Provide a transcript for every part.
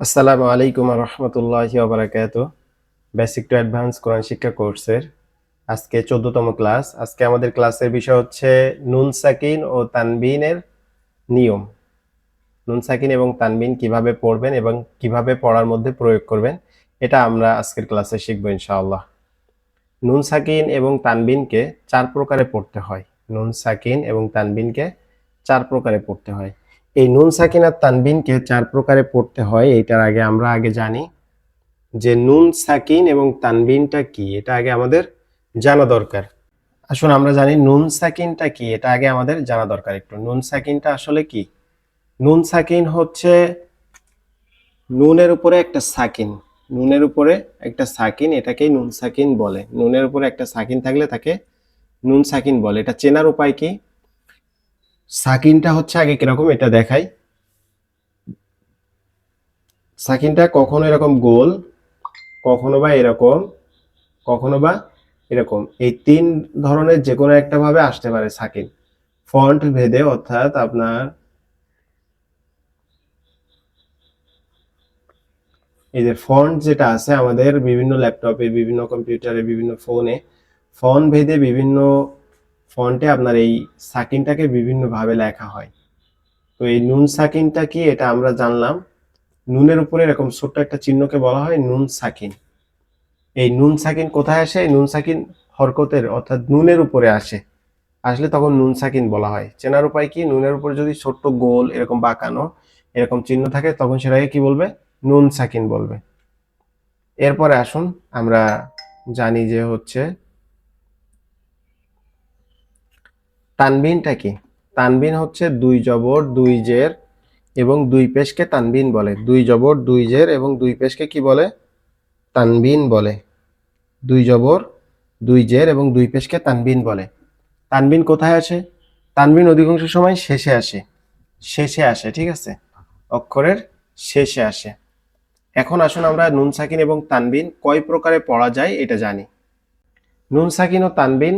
আসসালামু আলাইকুম রহমতুল্লাহি ওবারাকাতুহ। বেসিক টু অ্যাডভান্স কোরআন শিক্ষা কোর্সের আজকে 14তম ক্লাস। আজকে আমাদের ক্লাসের বিষয় হচ্ছে নুন সাকিন ও তানবিনের নিয়ম। নুন সাকিন এবং তানবিন কিভাবে পড়বেন এবং কিভাবে পড়ার মধ্যে প্রয়োগ করবেন, এটা আমরা আজকের ক্লাসে শিখব ইনশাআল্লাহ। নুন সাকিন এবং তানবিনকে 4 প্রকারে পড়তে হয়। নুন সাকিন এবং তানবিনকে 4 প্রকারে পড়তে হয়। এই নুন সাকিন আর তানবিনকে 4 প্রকারে পড়তে হয়, এইটার আমরা আগে জানি যে নুন সাকিন এবং তানবিনটা কি, এটা আগে আমাদের জানা দরকার। আসুন আমরা জানি নুন সাকিনটা কি, এটা আগে আমাদের জানা দরকার। একটু নুন সাকিনটা আসলে কি? নুন সাকিন হচ্ছে নুনের উপরে একটা সাকিন, নুনের উপরে একটা সাকিন, এটাকেই নুন সাকিন বলে। নুনের উপরে একটা সাকিন থাকলে তাকে নুন সাকিন বলে। এটা চেনার উপায় কি? সাকিনটা হচ্ছে আগে কিরকম এটা দেখাই। সাকিনটা কখনো এরকম গোল, কখনো বা এরকম, কখনো বা এরকম। এই 3 ধরনের যে কোনো একটা ভাবে আসতে পারে সাকিন ফন্ট ভেদে। অর্থাৎ আপনার এই যে ফন্ট যেটা আছে আমাদের বিভিন্ন ল্যাপটপে, বিভিন্ন কম্পিউটারে, বিভিন্ন ফোনে, ফন্ট ভেদে বিভিন্ন ফন্টে আপনার এই সাকিনটাকে বিভিন্ন ভাবে লেখা হয়। তো এই নুন সাকিনটা কি এটা আমরা জানলাম। নুনের উপরে এরকম ছোট্ট একটা চিহ্নকে বলা হয় নুন সাকিন। এই নুন সাকিন কোথায় আসে? নুন সাকিন হরকতের অর্থাৎ নুনের উপরে আসে, আসলে তখন নুন সাকিন বলা হয়। চেনার উপায় কি? নুনের উপর যদি ছোট্ট গোল এরকম বাঁকানো এরকম চিহ্ন থাকে তখন সেটাকে কি বলবে? নুন সাকিন বলবে। এরপরে আসুন আমরা জানি যে হচ্ছে তানবিনটা কি। তানবিন হচ্ছে 2 জবর 2 জের এবং 2 পেশকে তানবিন বলে। 2 জবর 2 জের এবং 2 পেশকে কি বলে? তানবিন বলে। 2 জবর 2 জের এবং 2 পেশকে তানবিন বলে। তানবিন কোথায় আসে? তানবিন অধিকাংশ সময় শেষে আসে, শেষে আসে, ঠিক আছে, অক্ষরের শেষে আসে। এখন আসুন আমরা নুন সাকিন এবং তানবিন কয় প্রকারে পড়া যায় এটা জানি। নুন সাকিন ও তানবিন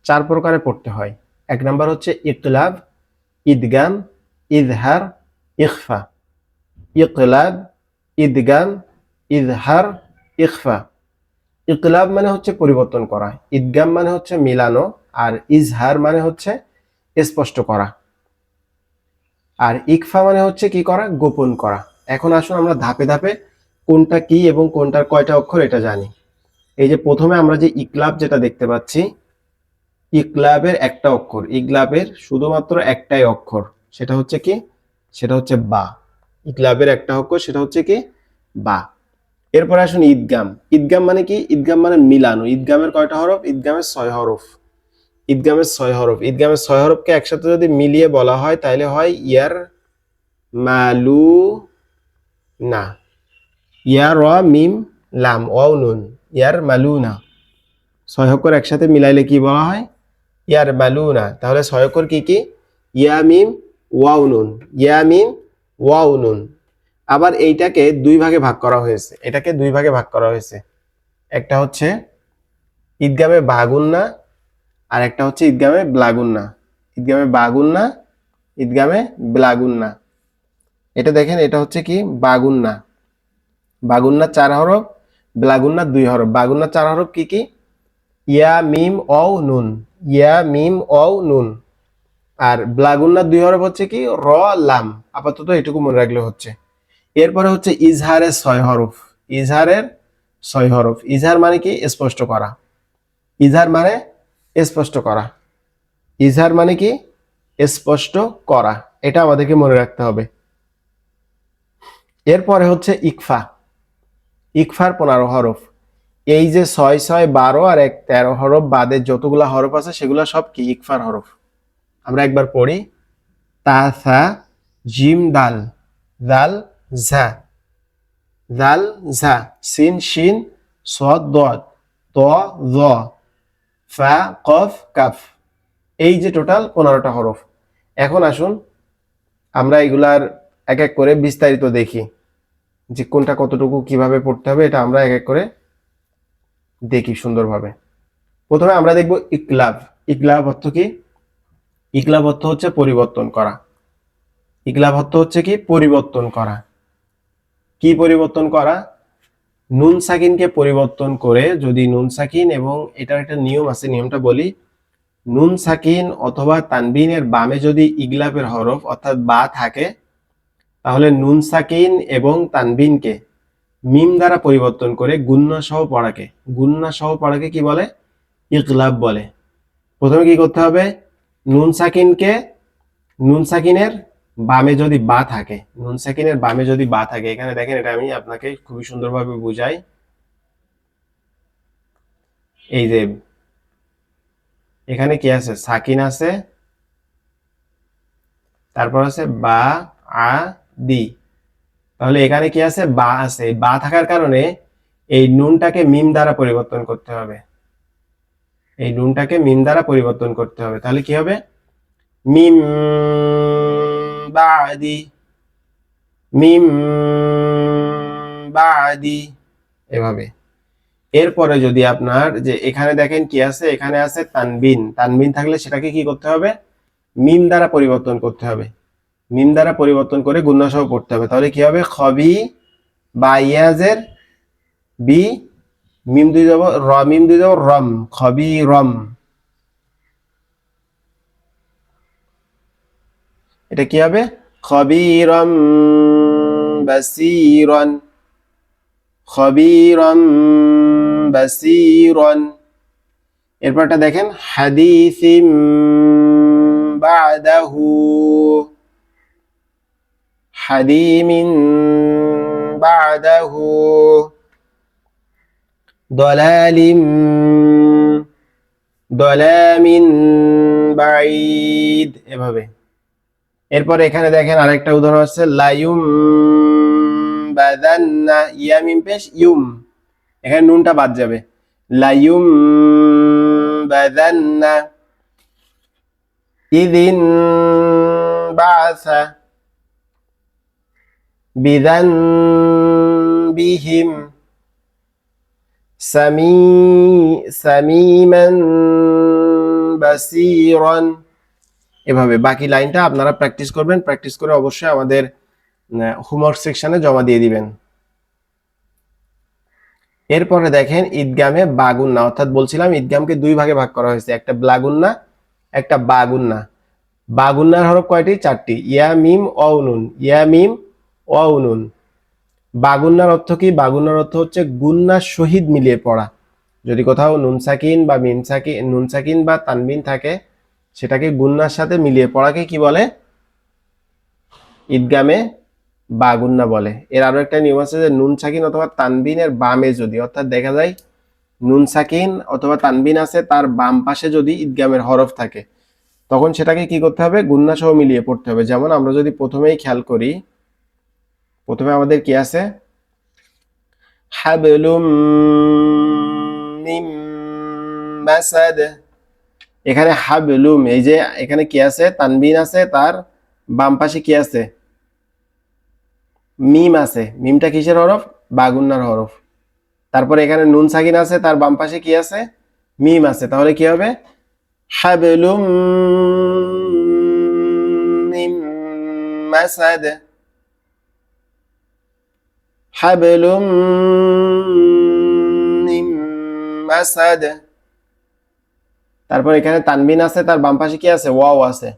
4 প্রকারে পড়তে হয়। 1 নাম্বার হচ্ছে ইকলাব, ইদগাম, ইজহার, ইখফা। ইকলাব, ইদগাম, ইজহার, ইখফা। ইকলাব মানে হচ্ছে পরিবর্তন করা, ইদগাম মানে হচ্ছে মিলানো, আর ইজহার মানে হচ্ছে স্পষ্ট করা, আর ইকফা মানে হচ্ছে কি করা? গোপন করা। এখন আসুন আমরা ধাপে ধাপে কোনটা কি এবং কোনটার কয়টা অক্ষর এটা জানি। এই যে প্রথমে আমরা যে ইকলাব যেটা দেখতে পাচ্ছি, ইকলাবের একটা অক্ষর, ইকলাবের শুধুমাত্র একটাই অক্ষর, সেটা হচ্ছে কি? সেটা হচ্ছে বা। ইকলাবের একটা অক্ষর, সেটা হচ্ছে কি? বা। এরপরে আসুন ঈদগাম। ঈদগাম মানে কি? ঈদগাম মানে মিলানো। ঈদগামের কয়টা হরফ? ঈদগামের 6 হরফ। ঈদগামের 6 হরফ। ঈদগামের 6 হরফকে একসাথে যদি মিলিয়ে বলা হয় তাহলে হয় ইয়ার মালু না। ইয়া র মিম লাম ওয়াও নুন, ইয়ার মালুনা। 6 অক্ষর একসাথে মিলাইলে কি বলা হয়? ইয়ার মালুনা। তাহলে 6 অক্ষর কি কি? ইয়া মিম ওয়াও নুন, ইয়া মিম ওয়াও নুন। আবার এইটাকে 2 ভাগে ভাগ করা হয়েছে, এটাকে 2 ভাগে ভাগ করা হয়েছে। একটা হচ্ছে ঈদগামে বাগুন্না, আর একটা হচ্ছে ঈদগামে ব্লাগুন্না। ঈদগামে বাগুন্না, ঈদগামে ব্লাগুন্না। এটা দেখেন, এটা হচ্ছে কি? বাগুন্না। বাগুন্না 4 হরফ, ব্লাগুন্না 2 হরফ। বাগুন্না 4 হরফ কি কি? ইয়া মিম অও নুন, ইয়া মিম অও নুন। আর ব্লাগুন্না 2 হরফ হচ্ছে কি? র লাম। আপাতত এটুকু মনে রাখলে হচ্ছে। এরপরে হচ্ছে ইজহারের 6 হরফ। ইজহারের 6 হরফ। ইজহার মানে কি? স্পষ্ট করা। ইজহার মানে স্পষ্ট করা। ইজহার মানে কি? স্পষ্ট করা। এটা আমাদেরকে মনে রাখতে হবে। এরপরে হচ্ছে ইকফা। ইকফার 15 হরফ। এই যে 6 6 12 আর 1 13 হরফ বাদে যতগুলা হরফ আছে সেগুলা সব কি? ইকফার হরফ। আমরা একবার পড়ি। তা সা জিম দাল, দাল ঝা, দাল ঝা, সিন শিন সদ দদ, ত য, ফা কফ কাফ। এই যে টোটাল 15টা হরফ। এখন আসুন আমরা এগুলার এক এক করে বিস্তারিত দেখি যে কোনটা কতটুকু কিভাবে পড়তে হবে, এটা আমরা এক এক করে দেখি সুন্দরভাবে। প্রথমে আমরা দেখব ইকলাব। ইকলাব অর্থ কি? ইকলাব অর্থ হচ্ছে পরিবর্তন করা। ইকলাব অর্থ হচ্ছে কি? পরিবর্তন করা। কি পরিবর্তন করা? নুন সাকিনকে পরিবর্তন করে যদি নুন সাকিন, এবং এটার একটা নিয়ম আছে, নিয়মটা বলি। নুন সাকিন অথবা তানবিনের বামে যদি ইগলাপের হরফ অর্থাৎ বা থাকে, তাহলে নুন সাকিন এবং তানবিনকে মিম দ্বারা পরিবর্তন করে গুন্না সহ পড়াকে কি বলে? ইগলাব বলে। প্রথমে কি করতে হবে? নুন সাকিনের বামে যদি বা থাকে, এখানে দেখেন, এটা আমি আপনাকে খুবই সুন্দরভাবে বুঝাই। এই যে এখানে কি আছে? সাকিন আছে, তারপর আছে বা, আ, দি। তাহলে এখানে কি আছে? বা আছে। বা থাকার কারণে এই নুনটাকে মিম দ্বারা পরিবর্তন করতে হবে। তাহলে কি হবে? মিম বাদি, মিম বাদি, এভাবে। এরপরে যদি আপনার যে এখানে দেখেন কি আছে? এখানে আছে তানবিন থাকলে সেটাকে কি করতে হবে? মিম দ্বারা পরিবর্তন করতে হবে। মিম দ্বারা পরিবর্তন করে গুণনা সহ পড়তে হবে। তাহলে কি হবে? খবি বা ইয়াজের বি, মিম দুই যাব র, মিম দুই যাব রম, খবি রম। এটা কি হবে? খবিরম বাসিরন, খবিরম বাসিরন। এরপরটা দেখেন, হাদিসিম বাদাহু, হাদিমিন বাদাহু, দলালিম দলামিন বাঈদ, এভাবে। এরপরে এখানে দেখেন আরেকটা উদাহরণ আছে, লায়ুম বাদান্না, ইয়ামিম পেশ ইউম, এখানে নুনটা বাদ যাবে। লায়ুম বাদান্না ইদিন বাসা বিদান বিহিম সামিমান বাসিরন। এভাবে বাকি লাইনটা আপনারা প্র্যাকটিস করবেন। প্র্যাকটিস করে অবশ্যই আমাদের হোমওয়ার্ক সেকশনে জমা দিয়ে দিবেন। এরপরে দেখেন ঈদগামে বাগুন্না, অর্থাৎ বলছিলাম ঈদগামকে দুই ভাগে ভাগ করা হয়েছে, একটা ব্লাগুন্না, একটা বাগুন্না। বাগুন্নার হরফ কয়টি? 4টি, ইয়া মিম অউনুন, ইয়া মিম অউনুন। বাগুন্নার অর্থ কি? বাগুন্নার অর্থ হচ্ছে গুন্নার সহিত মিলিয়ে পড়া। যদি কোথাও নুন সাকিন বা নুন সাকিন বা তানবিন থাকে, সেটাকে গুন্নার সাথে মিলিয়ে পড়াকে কি বলে? ঈদগামে বাগুন্না বলে। এর আরো একটা নিয়ম আছে যে নুন সাকিন অথবা তানবিনের বামে যদি, অর্থাৎ দেখা যায় নুন সাকিন অথবা তানবিন আছে, তার বাম পাশে যদি ঈদগামের হরফ থাকে, তখন সেটাকে কি করতে হবে? গুন্না সহ মিলিয়ে পড়তে হবে। যেমন আমরা যদি প্রথমেই খেয়াল করি, প্রথমে আমাদের কি আছে? হাবলুম মিম মাসাদ। এখানে হাবলুম, এই যে এখানে কি আছে? তানবিন আছে, তার বাম পাশে কি আছে? মিম আছে। মিমটা কিসের হরফ? বাগুন্নার হরফ। তারপরে এখানে নুন সাকিন আছে, তার বাম পাশে কি আছে? মিম আছে। তাহলে কি হবে? হাবলুম মিম মাসাদ, হাবলুম মিম মাসাদ। তারপর এখানে তানবিন আছে, তার বাম পাশে কি আছে? ওয়াও আছে।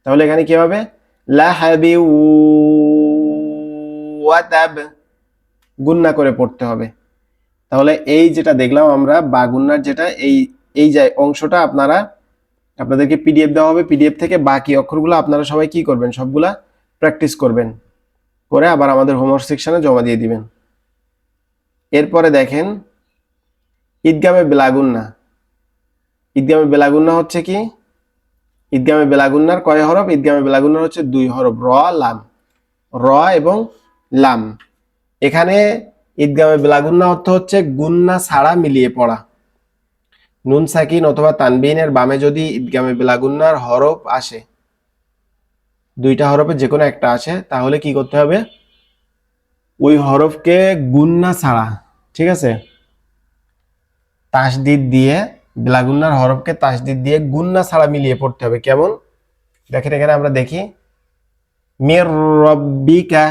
তাহলে এখানে কি হবে? লাহাবি ওয়াতাব, গুন্না করে পড়তে হবে। তাহলে এই যেটা দেখলাম আমরা বাগুন্নার, যেটা এই যে অংশটা আপনাদেরকে পিডিএফ দেওয়া হবে। পিডিএফ থেকে বাকি অক্ষরগুলো আপনারা সবাই কি করবেন? সবগুলা প্র্যাকটিস করবেন, করে আবার আমাদের হোমওয়ার্ক সেকশনে জমা দিয়ে দিবেন। এরপরে দেখেন ঈদগামে বেলাগুন্না। ঈদগামে বেলাগুন্না হচ্ছে কি? ঈদগামে বেলাগুন্নার কয় হরফ? ঈদগামে বেলাগুন্নার হচ্ছে 2 হরফ, র, লাম। র এবং লাম। এখানে ঈদগামে বেলাগুন্না অর্থ হচ্ছে গুন্না ছাড়া মিলিয়ে পড়া। নুন সাকিন অথবা তানবিনের বামে যদি ঈদগামে বেলাগুন্নার হরফ আসে, 2টা হরফের যে কোনো একটা আসে, তাহলে কি করতে হবে? ওই হরফকে গুন্না ছাড়া, ঠিক আছে, তাসদিদ দিয়ে, বেলাগুন্নার হরফকে তাসদিদ দিয়ে গুন্না ছাড়া মিলিয়ে পড়তে হবে। কেমন? দেখেন এখানে আমরা দেখি, মির রব্বিকা,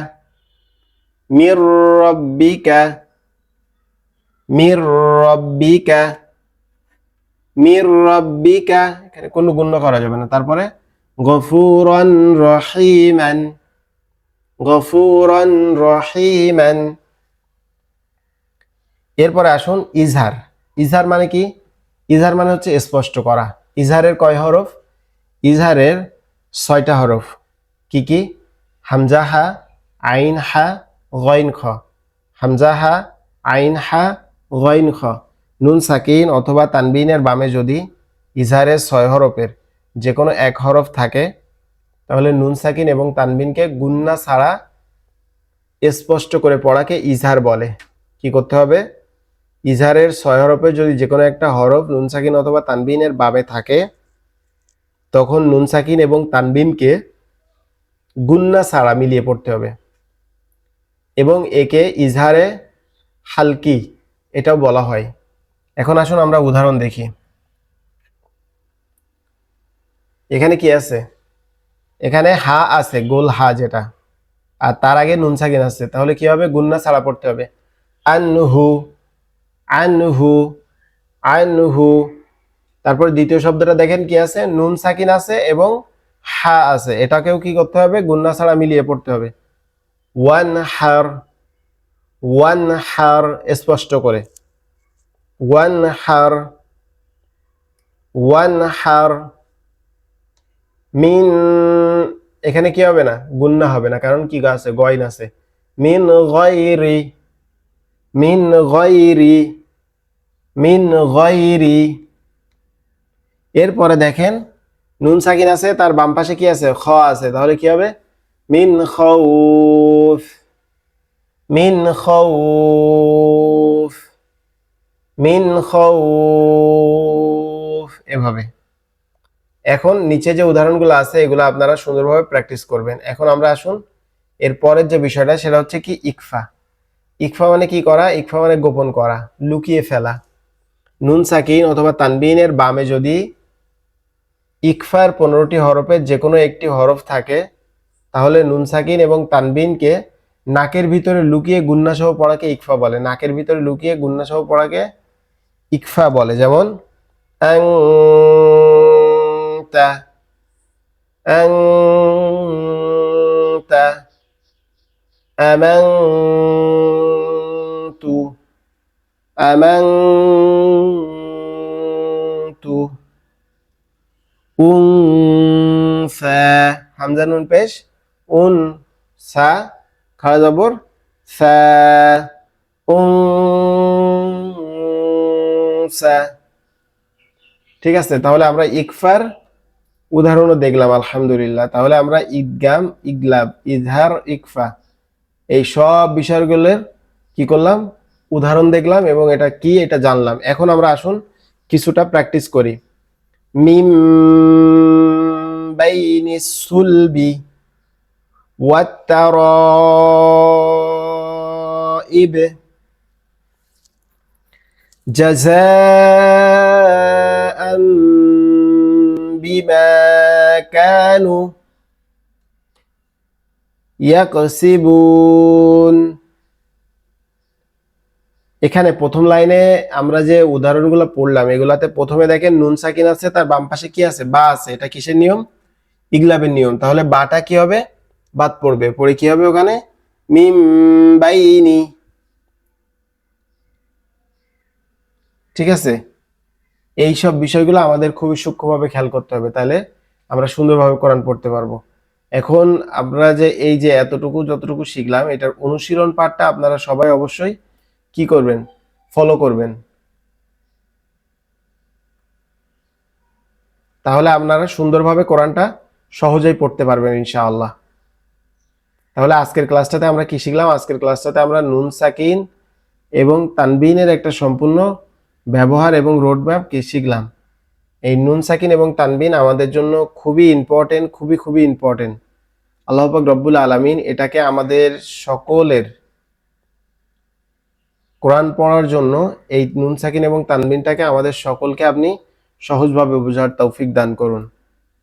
মির রাব্বিকা, মির রাব্বিকা, মির রাব্বিকা, এখানে কোনো গুণ্য করা যাবে না। তারপরে গফুরান রহিমান, গফুরান রহিমান। এরপরে আসুন ইজহার। ইজহার মানে কি? ইজহার মানে হচ্ছে স্পষ্ট করা। ইজহারের কয় হরফ? ইজহারের 6টা হরফ। কি কি? হামজা হা, আইন হা, গইন খ। হামজা হা, আইন হা, গইন খ। নুন সাকিন অথবা তানবিনের বামে যদি ইজহারের 6 হরফের যে কোনো এক হরফ থাকে, তাহলে নুন সাকিন এবং তানবিনকে গুন্না ছাড়া স্পষ্ট করে পড়াকে ইজহার বলে। কি করতে হবে? ইজহারের 6 হরফে যদি যে কোনো একটা হরফ নুন সাকিন অথবা তানবিনের বামে থাকে, তখন নুন সাকিন এবং তানবিনকে গুন্না ছাড়া মিলিয়ে পড়তে হবে, এবং একে ইজহারে হালকি এটাও বলা হয়। এখন আসুন আমরা উদাহরণ দেখি। এখানে কি আছে? এখানে হা আছে, গোল হা যেটা, আর তার আগে নুন সাকিন আছে, তাহলে কি হবে? গুন্না ছাড়া পড়তে হবে। আনহু, আনহু, আনহু। তারপর দ্বিতীয় শব্দটা দেখেন কি আছে? নুন সাকিন আছে এবং হা আছে, এটাকেও কি করতে হবে? গুন্না ছাড়া মিলিয়ে পড়তে হবে। ওয়ান হার, ওয়ান হার, স্পষ্ট করে। ওয়ান হার, ওয়ান হার। মিন, এখানে কি হবে না? গুন্না হবে না, কারণ কি আছে? গয়ন আছে। মিন গয়রি, মিন গয়রি, মিন গয়রি। এরপরে দেখেন নুন সাকিন আছে, তার বাম পাশে কি আছে? খ আছে, তাহলে কি হবে? মিন খাউফ, মিন খাউফ, মিন খাউফ, এভাবে। এখন নিচে যে উদাহরণগুলো আছে এগুলো আপনারা সুন্দরভাবে প্র্যাকটিস করবেন। এখন আমরা আসুন এর পরের যে বিষয়টা, সেটা হচ্ছে কি? ইকফা। ইকফা মানে কি করা? ইকফা মানে গোপন করা, লুকিয়ে ফেলা। নুন সাকিন অথবা তানবিনের বামে যদি ইকফার 15টি হরফের যে কোনো একটি হরফ থাকে, তাহলে নুন সাকিন এবং তানবিনকে নাকের ভিতরে লুকিয়ে গুন্না সহ পড়াকে ইকফা বলে। নাকের ভিতরে লুকিয়ে গুন্না সহ পড়াকে ইকফা বলে। যেমন আংতা, আংতা, আমানতু, আমানতু। উনসা, হামজা নুন পেশ, উন সা, খাড়া জবর সা, উনসা। ঠিক আছে, তাহলে আমরা ইকফার উদাহরণও দেখলাম আলহামদুলিল্লাহ। তাহলে আমরা ইদগাম, ইগলাব, ইজহার, ইকফা এই সব বিষয়গুলোর কি করলাম? উদাহরণ দেখলাম এবং এটা কি এটা জানলাম। এখন আমরা আসুন কিছুটা প্র্যাকটিস করি। মিম বাইনিস সুলবি ওয়াত তারাইব জাযাআন বিমা কানু ইয়াকসিবুন। এখানে প্রথম লাইনে আমরা যে উদাহরণগুলো পড়লাম, এগুলাতে প্রথমে দেখেন নুন সাকিন আছে, তার বাম পাশে কি আছে? বা আছে। এটা কিসের নিয়ম? ইগলাবের নিয়ম। তাহলে বাটা কি হবে? বাদ পড়বে। পরে কি হবে ওখানে? মিম বাইনি। ঠিক আছে, এই সব বিষয়গুলো আমাদের খুবই সূক্ষ্মভাবে খেয়াল করতে হবে, তাহলে আমরা সুন্দরভাবে কোরআন পড়তে পারবো। এখন আমরা যে এই যে এতটুকু যতটুকু শিখলাম, এটার অনুশীলন পাঠটা আপনারা সবাই অবশ্যই কি করবেন? ফলো করবেন। তাহলে আপনারা সুন্দরভাবে কোরআনটা সহজেই পড়তে পারবেন ইনশাআল্লাহ। তাহলে আজকের ক্লাসটাতে আমরা কি শিখলাম? আজকের ক্লাসটাতে আমরা নুন সাকিন এবং তানবিনের একটা সম্পূর্ণ ব্যবহার এবং রোডম্যাপ কি শিখলাম। এই নুন সাকিন এবং তানবিন আমাদের জন্য খুবই ইম্পর্টেন্ট, খুবই খুবই ইম্পর্টেন্ট। আল্লাহ পাক রব্বুল আলামিন এটাকে আমাদের সকলের কোরআন পড়ার জন্য এই নুন সাকিন এবং তানবিনটাকে আমাদের সকলকে আপনি সহজভাবে বোঝার তৌফিক দান করুন।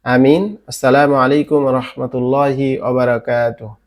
আমিন। আসসালামু আলাইকুম ওয়া রাহমাতুল্লাহি ওয়া বারাকাতুহু।